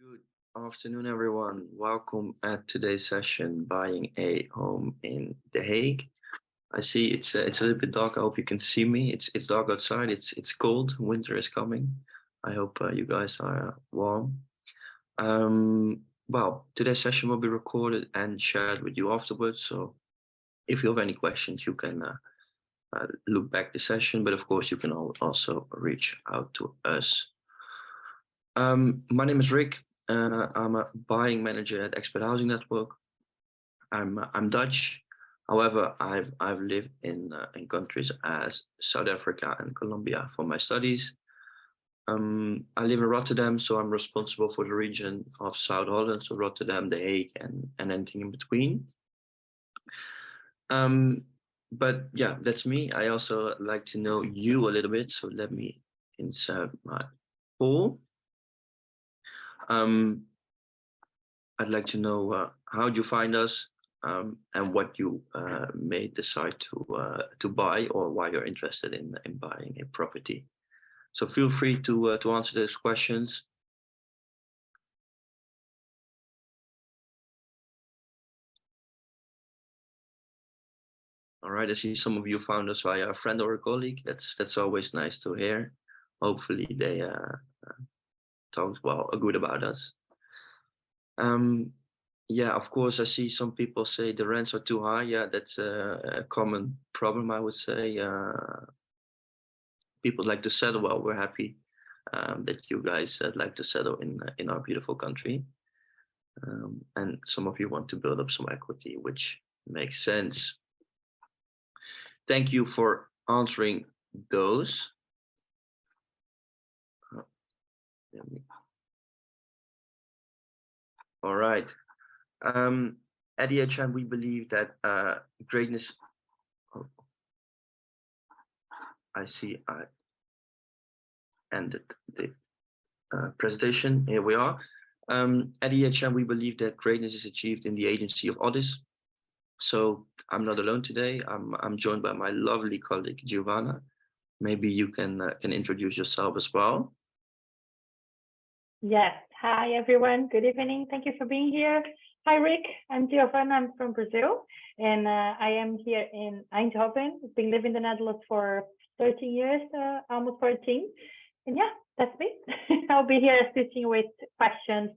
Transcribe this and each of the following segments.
Good afternoon, everyone. Welcome at today's session, buying a home in The Hague. I see it's a little bit dark. I hope you can see me. It's dark outside. It's cold. Winter is coming. I hope you guys are warm. Well, today's session will be recorded and shared with you afterwards. So if you have any questions, you can look back the session. But of course, you can also reach out to us. My name is Rick. I'm a buying manager at Expat Housing Network. I'm Dutch. However, I've lived in countries as South Africa and Colombia for my studies. I live in Rotterdam, so I'm responsible for the region of South Holland, so Rotterdam, The Hague, and anything in between. But yeah, that's me. I also like to know you a little bit, so let me insert my poll. I'd like to know how you find us and what you may decide to buy or why you're interested in buying a property. So feel free to answer those questions. All right, I see some of you found us via a friend or a colleague. That's always nice to hear. Hopefully they talked good about us. Yeah, of course, I see some people say the rents are too high. Yeah, that's a common problem, I would say. People like to settle. Well, we're happy that you guys like to settle in our beautiful country. And some of you want to build up some equity, which makes sense. Thank you for answering those. All right. At EHN, we believe that greatness. Oh, I see. I ended the presentation. Here we are. At EHN, we believe that greatness is achieved in the agency of others. So I'm not alone today. I'm joined by my lovely colleague Giovanna. Maybe you can introduce yourself as well. Yes. Hi, everyone. Good evening. Thank you for being here. Hi, Rick. I'm Giovanna. I'm from Brazil, and I am here in Eindhoven. I've been living in the Netherlands for 13 years, almost 14. And yeah, that's me. I'll be here assisting with questions,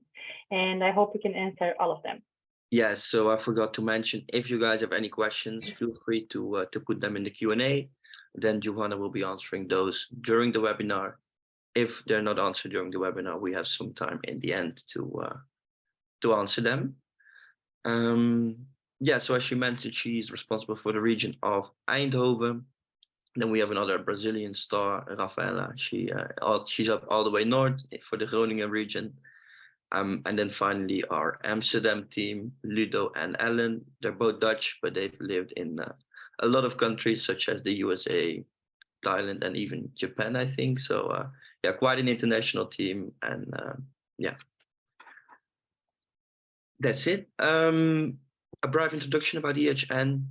and I hope we can answer all of them. Yes, so I forgot to mention, if you guys have any questions, feel free to put them in the Q&A. Then Giovanna will be answering those during the webinar. If they're not answered during the webinar, we have some time in the end to answer them. Yeah, so as she mentioned, she's responsible for the region of Eindhoven. Then we have another Brazilian star, Rafaela. She's up all the way north for the Groningen region. And then finally our Amsterdam team, Ludo and Ellen. They're both Dutch, but they've lived in a lot of countries such as the USA, Thailand, and even Japan, I think. So yeah, quite an international team. And yeah, that's it. A brief introduction about EHN.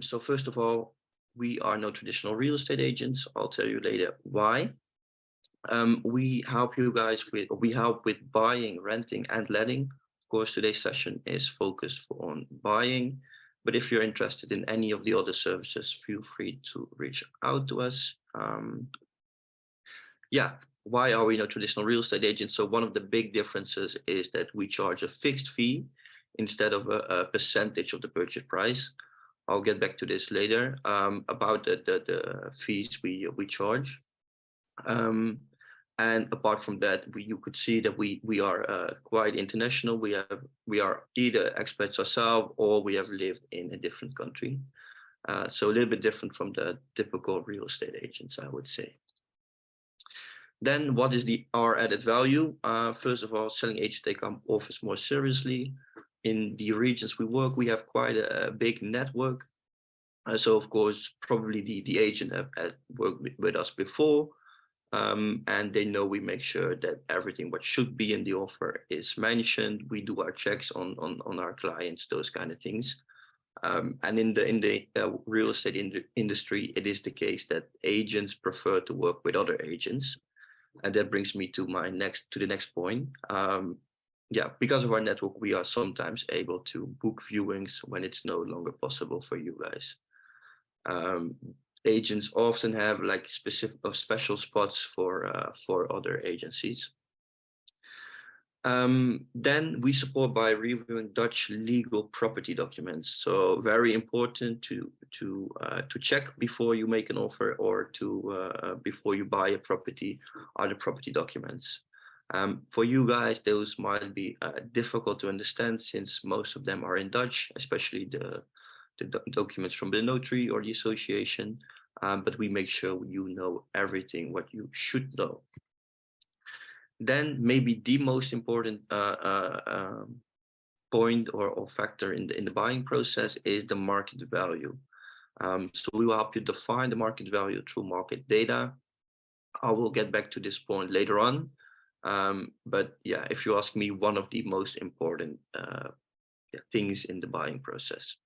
So first of all, we are no traditional real estate agents. I'll tell you later why. We help with buying, renting, and letting. Of course, today's session is focused on buying, but if you're interested in any of the other services, feel free to reach out to us. Yeah, why are we not traditional real estate agents? So one of the big differences is that we charge a fixed fee instead of a percentage of the purchase price. I'll get back to this later about the fees we charge. And apart from that, you could see that we are quite international. We are either expats ourselves or we have lived in a different country. So a little bit different from the typical real estate agents, I would say. Then what is our added value? First of all, selling agents take our offers more seriously. In the regions we work, we have quite a big network. So of course, probably the agent have worked with us before. And they know we make sure that everything what should be in the offer is mentioned. We do our checks on our clients, those kind of things. And in the real estate industry, it is the case that agents prefer to work with other agents. And that brings me to the next point. Yeah, because of our network, we are sometimes able to book viewings when it's no longer possible for you guys. Agents often have like special spots for other agencies. Then we support by reviewing Dutch legal property documents. So very important to check before you make an offer or before you buy a property are the property documents. For you guys, those might be difficult to understand since most of them are in Dutch, especially the documents from the notary or the association. But we make sure you know everything what you should know. Then maybe the most important point or factor in the buying process is the market value. So we will help you define the market value through market data. I will get back to this point later on. But yeah, if you ask me, one of the most important things in the buying process.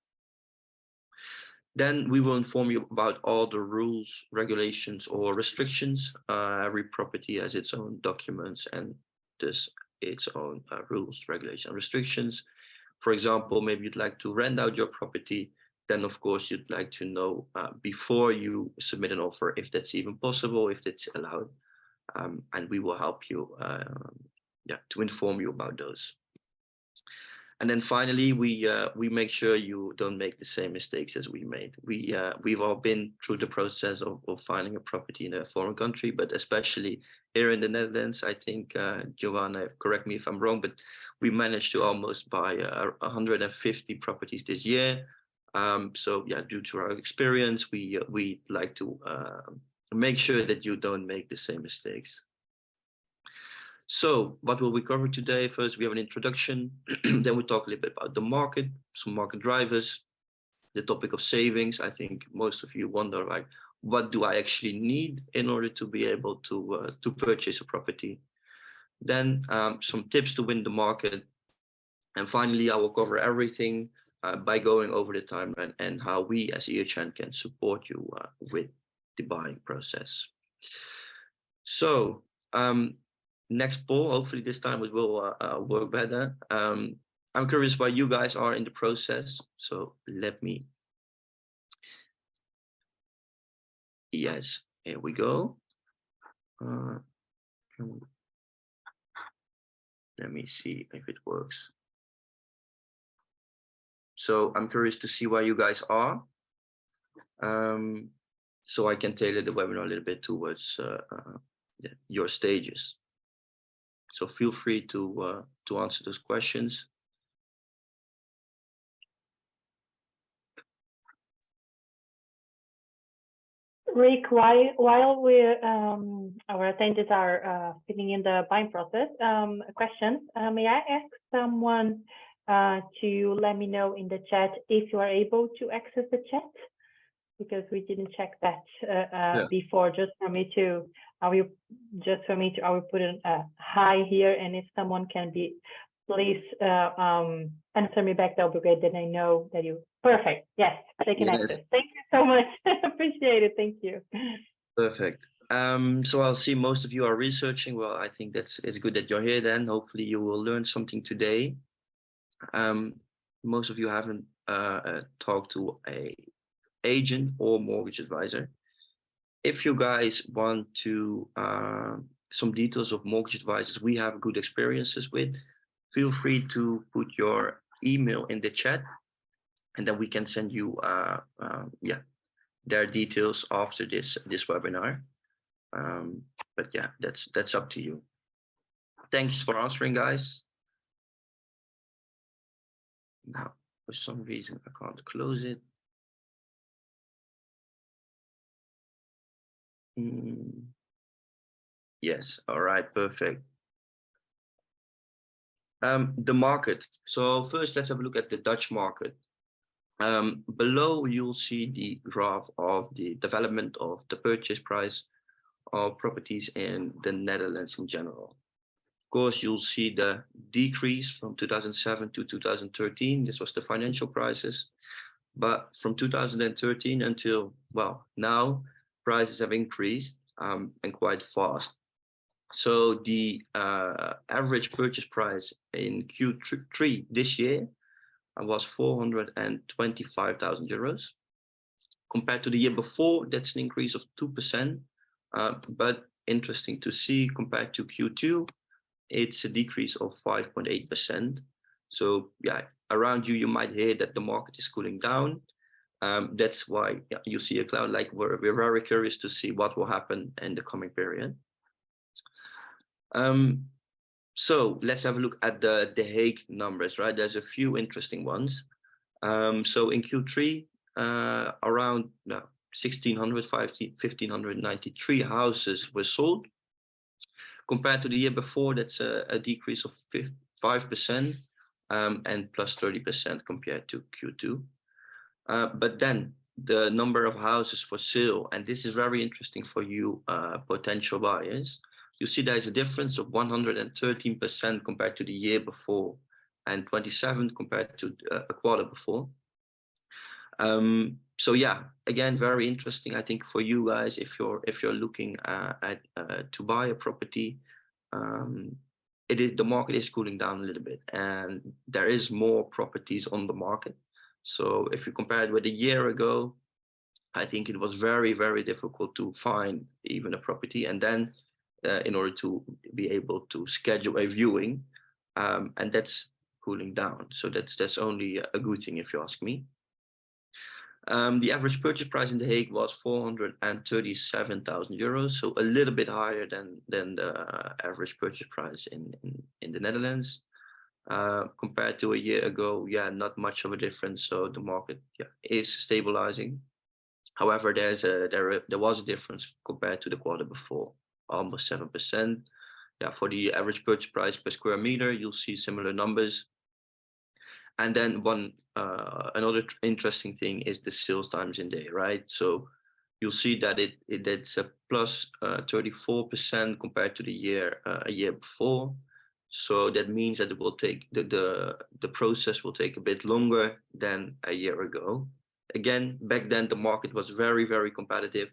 Then we will inform you about all the rules, regulations, or restrictions. Every property has its own documents and thus its own rules, regulations, and restrictions. For example, maybe you'd like to rent out your property. Then, of course, you'd like to know before you submit an offer if that's even possible, if that's allowed. And we will help you to inform you about those. And then finally, we make sure you don't make the same mistakes as we made. We've all been through the process of finding a property in a foreign country, but especially here in the Netherlands, I think, Giovanna, correct me if I'm wrong, but we managed to almost buy 150 properties this year. So yeah, due to our experience, we like to make sure that you don't make the same mistakes. So what will we cover today? First, we have an introduction. Then we talk a little bit about the market, some market drivers, the topic of savings. I think most of you wonder, like, what do I actually need in order to be able to purchase a property? Then some tips to win the market. And finally, I will cover everything by going over the timeline and how we as EHN can support you with the buying process. So next poll, hopefully this time it will work better. I'm curious why you guys are in the process. So let me, yes, here we go. Let me see if it works. So I'm curious to see where you guys are. So I can tailor the webinar a little bit towards your stages. So feel free to answer those questions. Rick, while we're our attendees are filling in the buying process questions, may I ask someone to let me know in the chat if you are able to access the chat? Because we didn't check that before. Just for me to, I will put a hi here, and if someone can be, please answer me back. That'll be great. Then I know that you. Perfect. Yes, they can access. Thank you so much. Appreciate it. Thank you. Perfect. So I'll see most of you are researching. Well, I think it's good that you're here. Then hopefully you will learn something today. Most of you haven't talked to a agent or mortgage advisor. If you guys want to some details of mortgage advisors we have good experiences with, feel free to put your email in the chat, and then we can send you their details after this webinar. But yeah, that's up to you. Thanks for answering, guys. Now, for some reason I can't close it. Yes, all right, perfect. The market. So first, let's have a look at the Dutch market. Below, you'll see the graph of the development of the purchase price of properties in the Netherlands in general. Of course, you'll see the decrease from 2007 to 2013. This was the financial crisis. But from 2013 until, well, now, prices have increased and quite fast. So the average purchase price in Q3 this year was 425,000 euros. Compared to the year before, that's an increase of 2%. But interesting to see, compared to Q2, it's a decrease of 5.8%. So yeah, around you, you might hear that the market is cooling down. That's why you see a cloud. Like we're very curious to see what will happen in the coming period. So let's have a look at the Hague numbers, right? There's a few interesting ones. So in Q3, around 1,593 houses were sold. Compared to the year before, that's a decrease of 5%, and plus 30% compared to Q2. But then the number of houses for sale, and this is very interesting for you potential buyers, you see there's a difference of 113% compared to the year before, and 27 compared to a quarter before. So yeah, again, very interesting, I think, for you guys if you're looking at to buy a property. The market is cooling down a little bit, and there is more properties on the market. So if you compare it with a year ago, I think it was very difficult to find even a property, and then in order to be able to schedule a viewing, and that's cooling down. So that's only a good thing if you ask me. The average purchase price in The Hague was 437,000 euros, so a little bit higher than the average purchase price in the Netherlands. Compared to a year ago, yeah, not much of a difference. So the market, yeah, is stabilizing. However, there was a difference compared to the quarter before, almost 7%. Yeah, for the average purchase price per square meter, you'll see similar numbers. And then another interesting thing is the sales times in day, right? So you'll see that it's a plus 34% compared to the a year before. So that means that it will take the process will take a bit longer than a year ago. Again, back then the market was very competitive.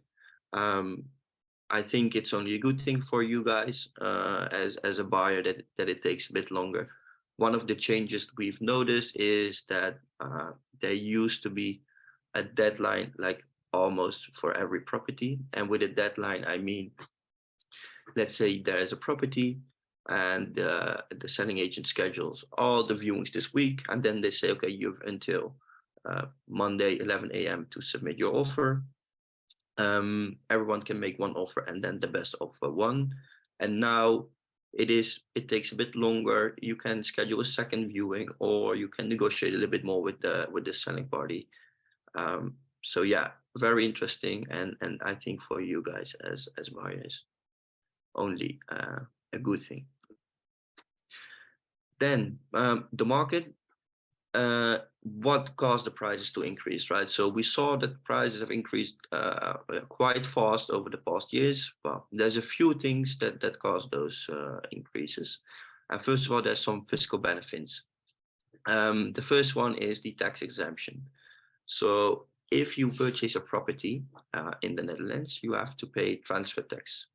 I think it's only a good thing for you guys as a buyer that it takes a bit longer. One of the changes we've noticed is that there used to be a deadline, like almost for every property. And with a deadline, I mean, let's say there is a property and the selling agent schedules all the viewings this week, and then they say, okay, you've until Monday 11 a.m. to submit your offer. Everyone can make one offer, and then the best offer won. And now it takes a bit longer. You can schedule a second viewing, or you can negotiate a little bit more with the selling party. So yeah, very interesting, and I think for you guys as buyers, only a good thing. Then the market, what caused the prices to increase, right? So we saw that prices have increased quite fast over the past years. Well, there's a few things that caused those increases. And first of all, there's some fiscal benefits. The first one is the tax exemption. So if you purchase a property in the Netherlands, you have to pay transfer tax.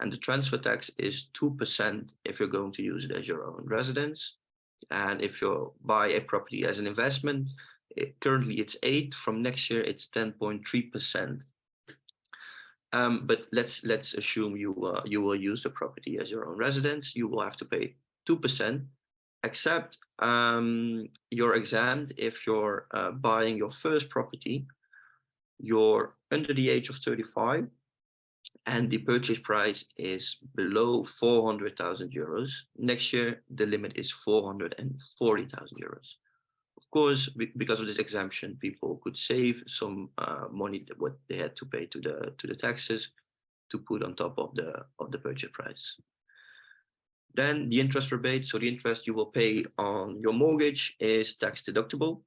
And the transfer tax is 2% if you're going to use it as your own residence. And if you buy a property as an investment, currently it's 8%. From next year, it's 10.3%. But let's assume you will use the property as your own residence. You will have to pay 2%, except you're exempt if you're buying your first property. You're under the age of 35. And the purchase price is below 400,000 euros. Next year, the limit is 440,000 euros. Of course, because of this exemption, people could save some money that what they had to pay to the taxes to put on top of the purchase price. Then the interest rebate. So the interest you will pay on your mortgage is tax deductible,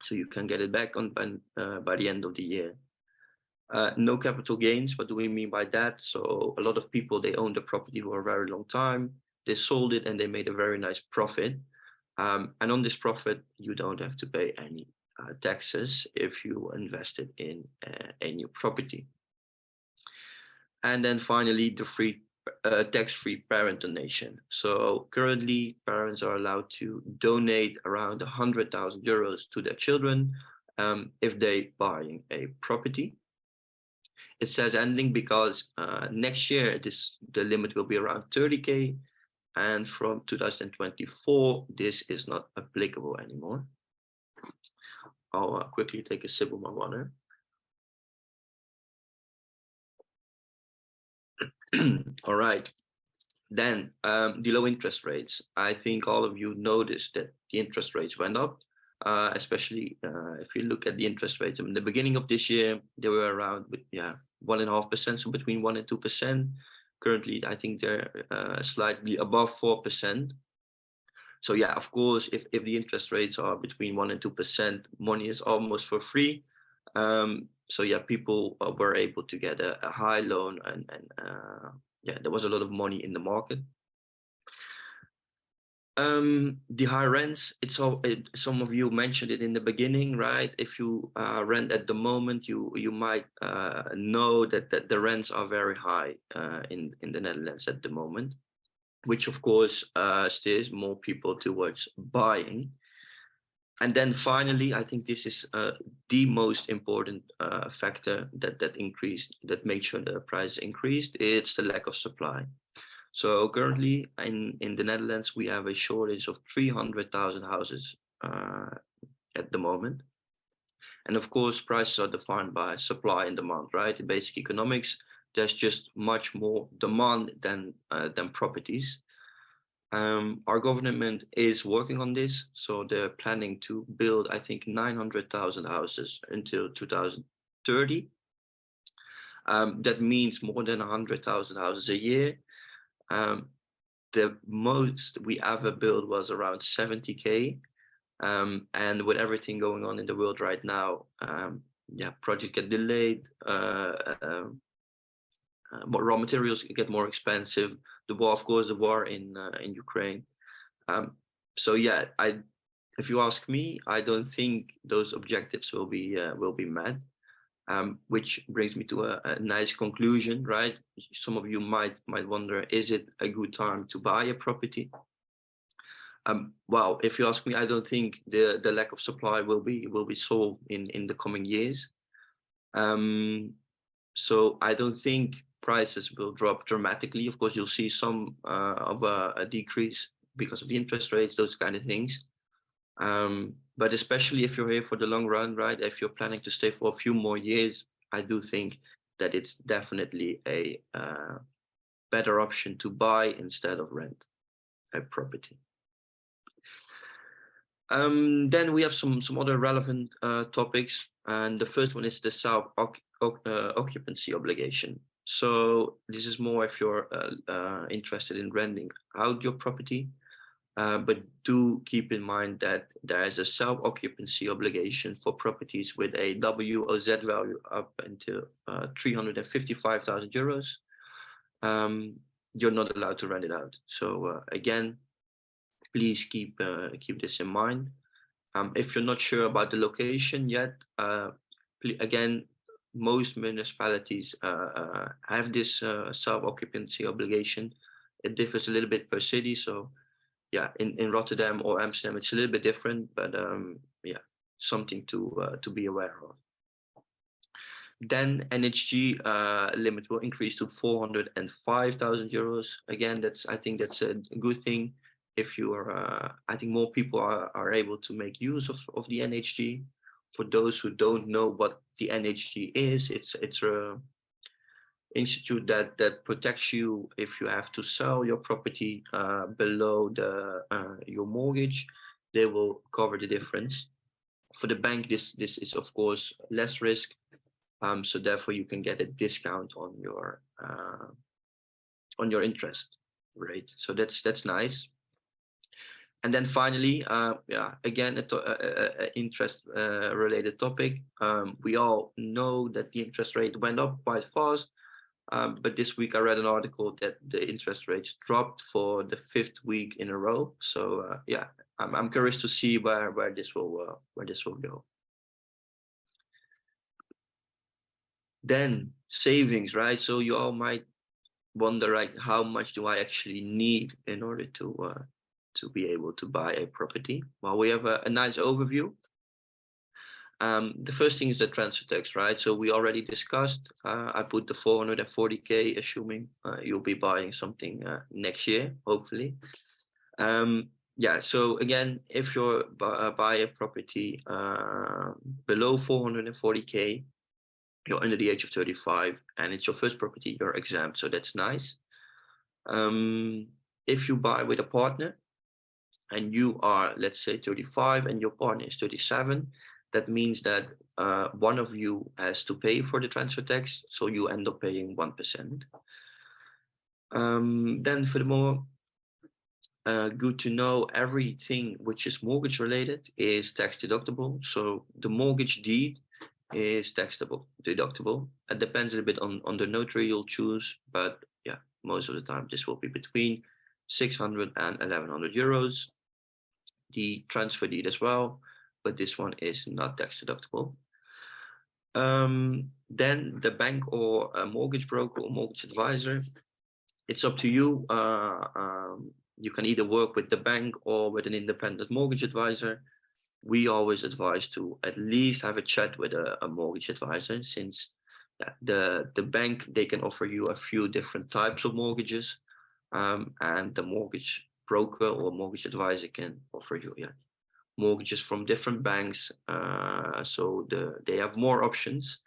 so you can get it back on by the end of the year. No capital gains. What do we mean by that? So a lot of people, they owned the property for a very long time. They sold it and they made a very nice profit. And on this profit, you don't have to pay any taxes if you invested in a new property. And then finally, the free a tax-free parent donation. So currently, parents are allowed to donate around 100,000 euros to their children if they buying a property. It says ending because next year the limit will be around 30K, and from 2024 this is not applicable anymore. I'll quickly take a sip of my water. All right. Then the low interest rates. I think all of you noticed that the interest rates went up, especially if you look at the interest rates. In the beginning of this year, they were around 1.5%, so between 1% and 2%. Currently, I think they're slightly above 4%. So yeah, of course, if the interest rates are between 1% and 2%, money is almost for free. So yeah, people were able to get a high loan, and yeah, there was a lot of money in the market. The high rents, some of you mentioned it in the beginning, right? If you rent at the moment, you might know that the rents are very high in the Netherlands at the moment, which of course steers more people towards buying. And then finally, I think this is the most important factor that makes sure the price increased. It's the lack of supply. So currently in the Netherlands, we have a shortage of 300,000 houses at the moment. And of course, prices are defined by supply and demand, right? In basic economics, there's just much more demand than properties. Our government is working on this. So they're planning to build, I think, 900,000 houses until 2030. That means more than 100,000 houses a year. The most we ever built was around 70K. And with everything going on in the world right now, projects get delayed, raw materials get more expensive. The war in Ukraine. So yeah, if you ask me, I don't think those objectives will be met. Which brings me to a nice conclusion, right? Some of you might wonder, is it a good time to buy a property? Well, if you ask me, I don't think the lack of supply will be solved in the coming years. So I don't think prices will drop dramatically. Of course, you'll see some of a decrease because of the interest rates, those kind of things. But especially if you're here for the long run, right? If you're planning to stay for a few more years, I do think that it's definitely a better option to buy instead of rent a property. Then we have some other relevant topics, and the first one is the self-occupancy obligation. So this is more if you're interested in renting out your property. But do keep in mind that there is a self-occupancy obligation for properties with a WOZ value up until 355,000 euros. You're not allowed to rent it out. So again, please keep this in mind. If you're not sure about the location yet, again, most municipalities have this self-occupancy obligation. It differs a little bit per city. So yeah, in Rotterdam or Amsterdam, it's a little bit different, but yeah, something to be aware of. Then NHG limit will increase to 405,000 euros. Again, I think that's a good thing. If you are, I think more people are able to make use of the NHG. For those who don't know what the NHG is, it's a institute that protects you if you have to sell your property below your mortgage. They will cover the difference. For the bank, this is of course less risk, so therefore you can get a discount on your interest rate. So that's nice. And then finally, again, an interest related topic. We all know that the interest rate went up quite fast. But this week I read an article that the interest rates dropped for the 5th week in a row. So yeah, I'm curious to see where this will go. Then savings, right? So you all might wonder, like, how much do I actually need in order to be able to buy a property? Well, we have a nice overview. The first thing is the transfer tax, right? So we already discussed. I put the 440k, assuming you'll be buying something next year, hopefully. Yeah. So again, if you buy a property below 440k, you're under the age of 35, and it's your first property, you're exempt. So that's nice. If you buy with a partner, and you are, let's say, 35 and your partner is 37, that means that one of you has to pay for the transfer tax, so you end up paying 1%. Then furthermore, good to know, everything which is mortgage related is tax deductible. So the mortgage deed is tax deductible. It depends a little bit on the notary you'll choose, but yeah, most of the time this will be between 600 and 1100 euros. The transfer deed as well, but this one is not tax deductible. Then the bank or a mortgage broker or mortgage advisor, it's up to you. You can either work with the bank or with an independent mortgage advisor. We always advise to at least have a chat with a mortgage advisor, since the bank, they can offer you a few different types of mortgages, and the mortgage broker or mortgage advisor can offer you mortgages from different banks, so they have more options,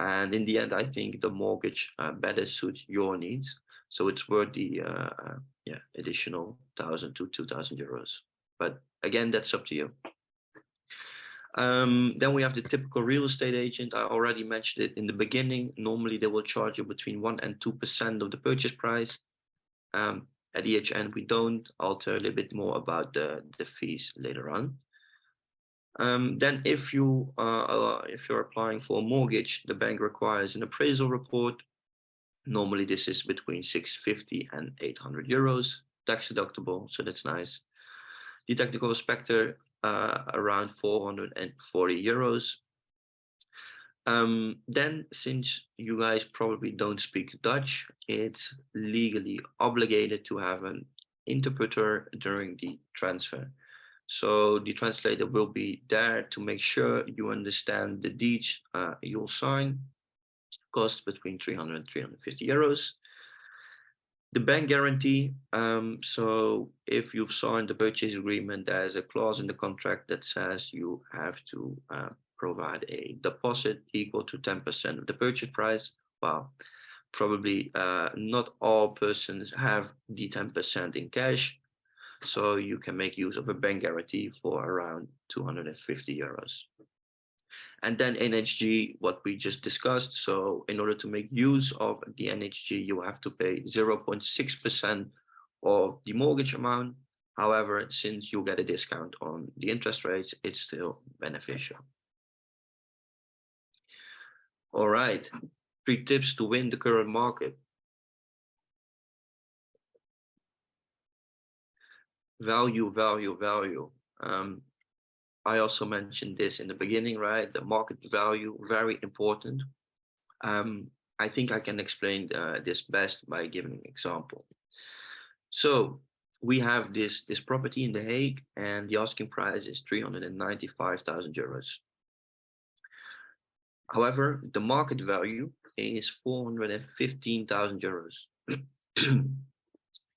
and in the end I think the mortgage better suits your needs, so it's worth the additional 1,000 to 2,000 euros, but again, that's up to you. Then we have the typical real estate agent. I already mentioned it in the beginning. Normally they will charge you between 1% and 2% of the purchase price. At EHN we don't. I'll tell a little bit more about the fees later on. Then if you're applying for a mortgage, the bank requires an appraisal report. Normally this is between 650 and 800 euros, tax deductible, so that's nice. The technical inspector, around 440 euros. Then, since you guys probably don't speak Dutch, it's legally obligated to have an interpreter during the transfer. So the translator will be there to make sure you understand the deeds you'll sign. Cost between 300 and 350 euros. The bank guarantee. So if you've signed the purchase agreement, there's a clause in the contract that says you have to provide a deposit equal to 10% of the purchase price. Well, probably not all persons have the 10% in cash. So you can make use of a bank guarantee for around 250 euros. And then NHG, what we just discussed. So in order to make use of the NHG, you have to pay 0.6% of the mortgage amount. However, since you get a discount on the interest rates, it's still beneficial. All right, 3 tips to win the current market. Value, value, value. I also mentioned this in the beginning, right? The market value, very important. I think I can explain this best by giving an example. So we have this property in The Hague, and the asking price is 395,000 euros. However, the market value is 415,000 euros.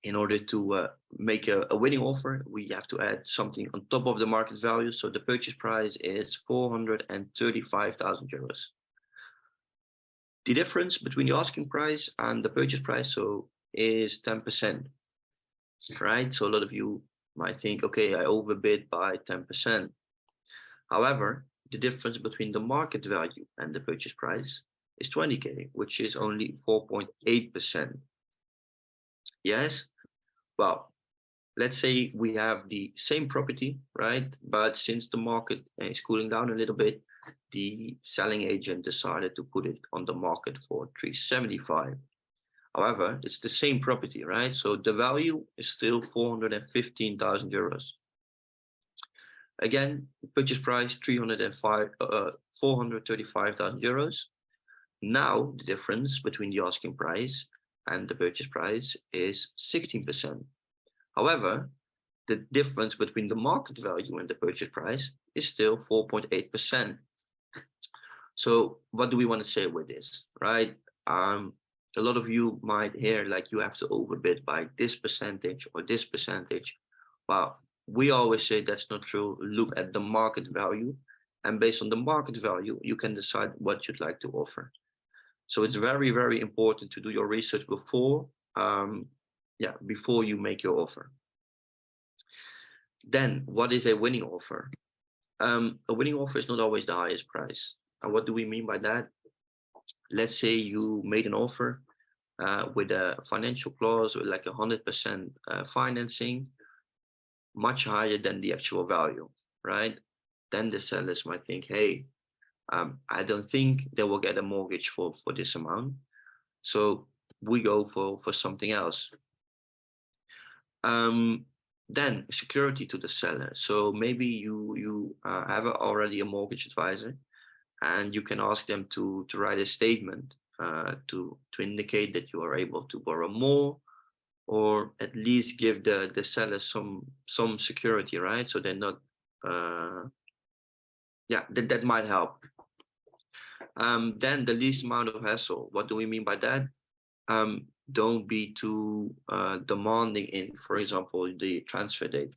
In order to make a winning offer, we have to add something on top of the market value. So the purchase price is 435,000 euros. The difference between the asking price and the purchase price is 10%, right? So a lot of you might think, okay, I overbid by 10%. However, the difference between the market value and the purchase price is 20k, which is only 4.8%. Yes. Well, let's say we have the same property, right? But since the market is cooling down a little bit, the selling agent decided to put it on the market for 375. However, it's the same property, right? So the value is still 415,000 euros. Again, purchase price 435,000 euros. Now the difference between the asking price and the purchase price is 16%. However, the difference between the market value and the purchase price is still 4.8%. So what do we want to say with this, right? A lot of you might hear like you have to overbid by this percentage or this percentage. Well, we always say that's not true. Look at the market value, and based on the market value, you can decide what you'd like to offer. So it's very, very important to do your research before, before you make your offer. Then, what is a winning offer? A winning offer is not always the highest price. And what do we mean by that? Let's say you made an offer with a financial clause with like 100% financing, much higher than the actual value, right? Then the sellers might think, hey, I don't think they will get a mortgage for this amount. So we go for something else. Then security to the seller. So maybe you have already a mortgage advisor, and you can ask them to write a statement to indicate that you are able to borrow more, or at least give the seller some security, right? So they're not, that might help. Then the least amount of hassle. What do we mean by that? Don't be too demanding in, for example, the transfer date.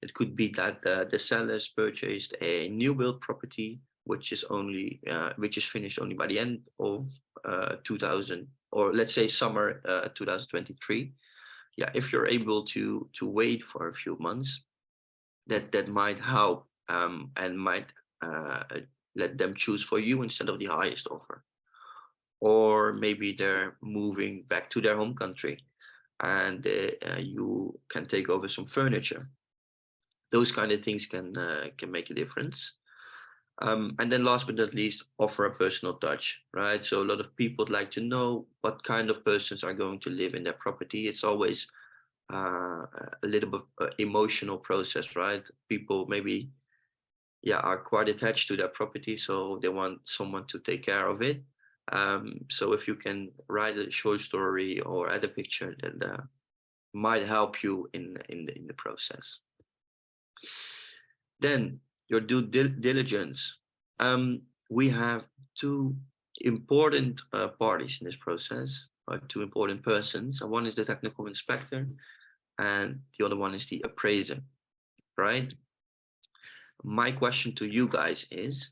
It could be that the sellers purchased a new build property, which is finished only by the end of 2000, or let's say summer 2023. Yeah, if you're able to wait for a few months, that might help and might let them choose for you instead of the highest offer. Or maybe they're moving back to their home country and you can take over some furniture. Those kind of things can make a difference. And then last but not least, offer a personal touch, right? So a lot of people would like to know what kind of persons are going to live in their property. It's always a little bit emotional process, right? People maybe are quite attached to their property, so they want someone to take care of it. So if you can write a short story or add a picture, that might help you in the process. Then your due diligence. We have two important parties in this process, or two important persons. One is the technical inspector, and the other one is the appraiser, right? My question to you guys is,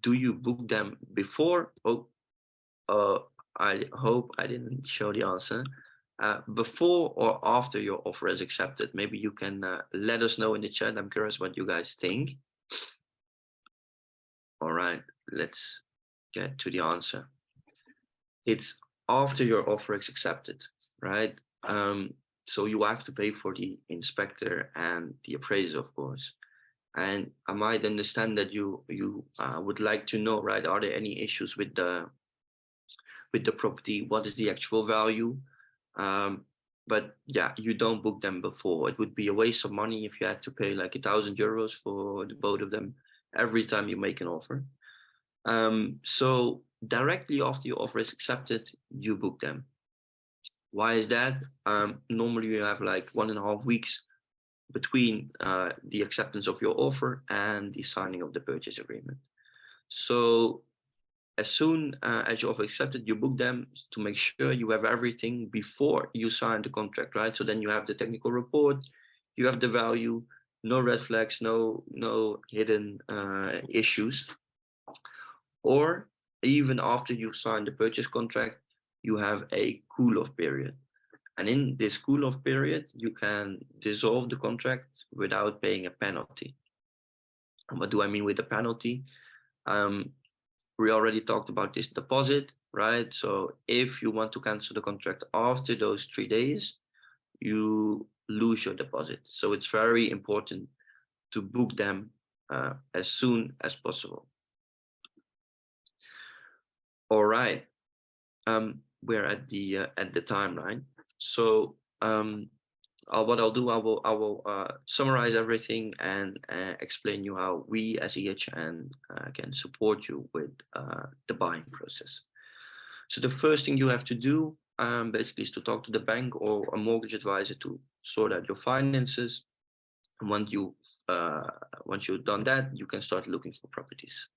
do you book them before? I hope I didn't show the answer. Before or after your offer is accepted? Maybe you can let us know in the chat. I'm curious what you guys think. All right, let's get to the answer. It's after your offer is accepted, right? So you have to pay for the inspector and the appraiser, of course. And I might understand that you would like to know, right? Are there any issues with the property? What is the actual value? But yeah, you don't book them before. It would be a waste of money if you had to pay like €1,000 for the both of them every time you make an offer. So directly after your offer is accepted, you book them. Why is that? Normally you have like 1.5 weeks between the acceptance of your offer and the signing of the purchase agreement. So as soon as your offer accepted, you book them to make sure you have everything before you sign the contract, right? So then you have the technical report, you have the value, no red flags, no hidden issues. Or even after you sign the purchase contract, you have a cool-off period. And in this cool-off period, you can dissolve the contract without paying a penalty. And what do I mean with a penalty? We already talked about this deposit, right? So if you want to cancel the contract after those 3 days, you lose your deposit. So it's very important to book them as soon as possible. All right, we're at the timeline. So what I'll do, I will summarize everything and explain you how we as EHN can support you with the buying process. So the first thing you have to do basically is to talk to the bank or a mortgage advisor to sort out your finances. And once you've done that, you can start looking for properties.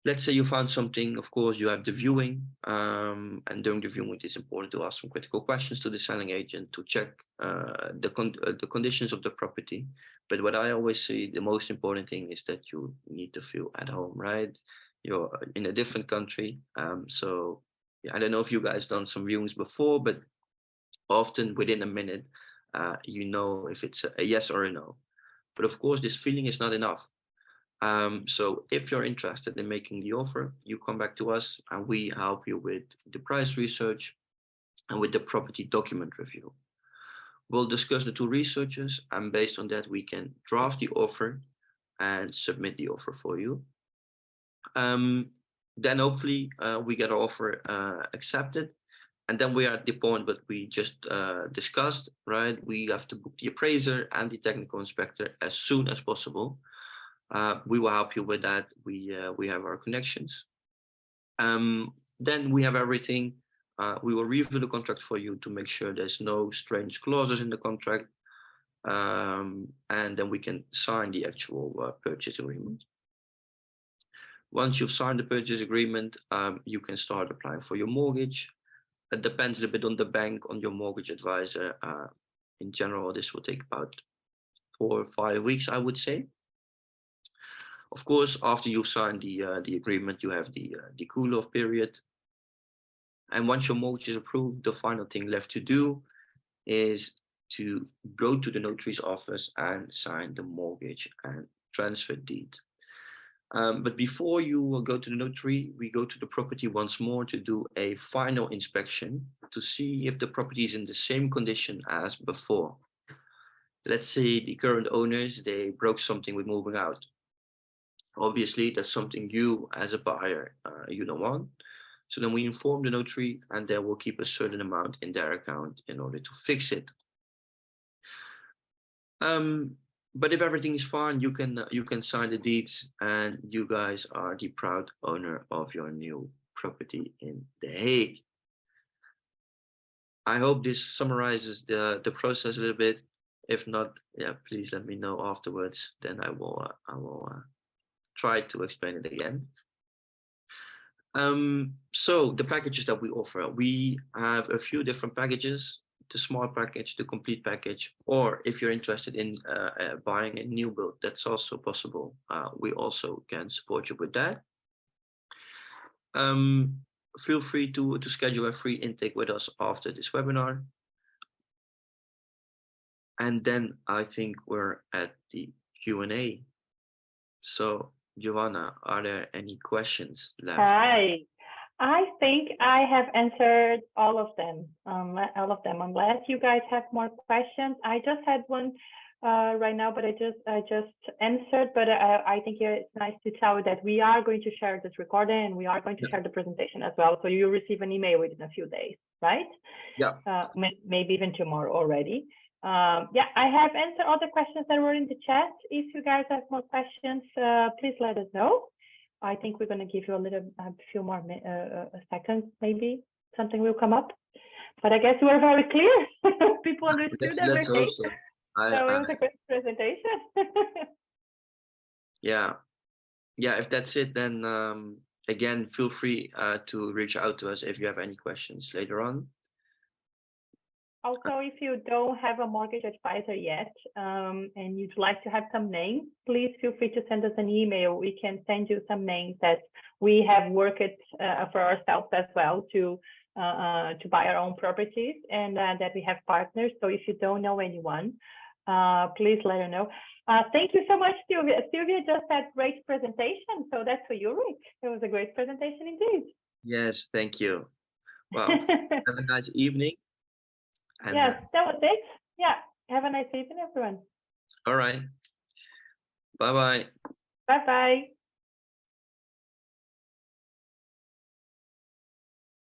Let's say you found something, of course, you have the viewing, and during the viewing, it is important to ask some critical questions to the selling agent to check the conditions of the property. But what I always say, the most important thing is that you need to feel at home, right? You're in a different country. So yeah, I don't know if you guys done some viewings before, but often within a minute, you know if it's a yes or a no. But of course, this feeling is not enough. So if you're interested in making the offer, you come back to us and we help you with the price research and with the property document review. We'll discuss the two researches, and based on that, we can draft the offer and submit the offer for you. Then hopefully we get our offer accepted. And then we are at the point that we just discussed, right? We have to book the appraiser and the technical inspector as soon as possible. We will help you with that. We have our connections. Then we have everything. We will review the contract for you to make sure there's no strange clauses in the contract. And then we can sign the actual purchase agreement. Once you've signed the purchase agreement, you can start applying for your mortgage. It depends a little bit on the bank, on your mortgage advisor. In general, this will take about 4 or 5 weeks, I would say. Of course, after you've signed the agreement, you have the cool-off period. And once your mortgage is approved, the final thing left to do is to go to the notary's office and sign the mortgage and transfer deed. But before you go to the notary, we go to the property once more to do a final inspection to see if the property is in the same condition as before. Let's say the current owners, they broke something with moving out. Obviously, that's something you as a buyer, you don't want. So then we inform the notary and they will keep a certain amount in their account in order to fix it. But if everything is fine, you can sign the deeds and you guys are the proud owner of your new property in The Hague. I hope this summarizes the process a little bit. If not, yeah, please let me know afterwards. Then I will try to explain it again. So the packages that we offer, we have a few different packages. The smart package, the complete package, or if you're interested in buying a new build, that's also possible. We also can support you with that. Feel free to schedule a free intake with us after this webinar. And then I think we're at the Q&A. So Giovanna, are there any questions left? Hi. I think I have answered all of them. Unless you guys have more questions. I just had one right now, but I just answered. But I think it's nice to tell you that we are going to share this recording and we are going to share the presentation as well. So you'll receive an email within a few days, right? Yeah. Maybe even tomorrow already. Yeah, I have answered all the questions that were in the chat. If you guys have more questions, please let us know. I think we're going to give you a few more seconds, maybe something will come up. But I guess you were very clear. People understood everything. So it was a great presentation. Yeah. If that's it, then again, feel free to reach out to us if you have any questions later on. Also, if you don't have a mortgage advisor yet and you'd like to have some names, please feel free to send us an email. We can send you some names that we have worked for ourselves as well to buy our own properties, and that we have partners. So if you don't know anyone, please let her know. Thank you so much, Sylvia. Sylvia just had great presentation. So that's for you, Rick. It was a great presentation indeed. Yes, thank you. Well, have a nice evening. And yes, that was it. Yeah. Have a nice evening, everyone. All right. Bye-bye. Bye-bye.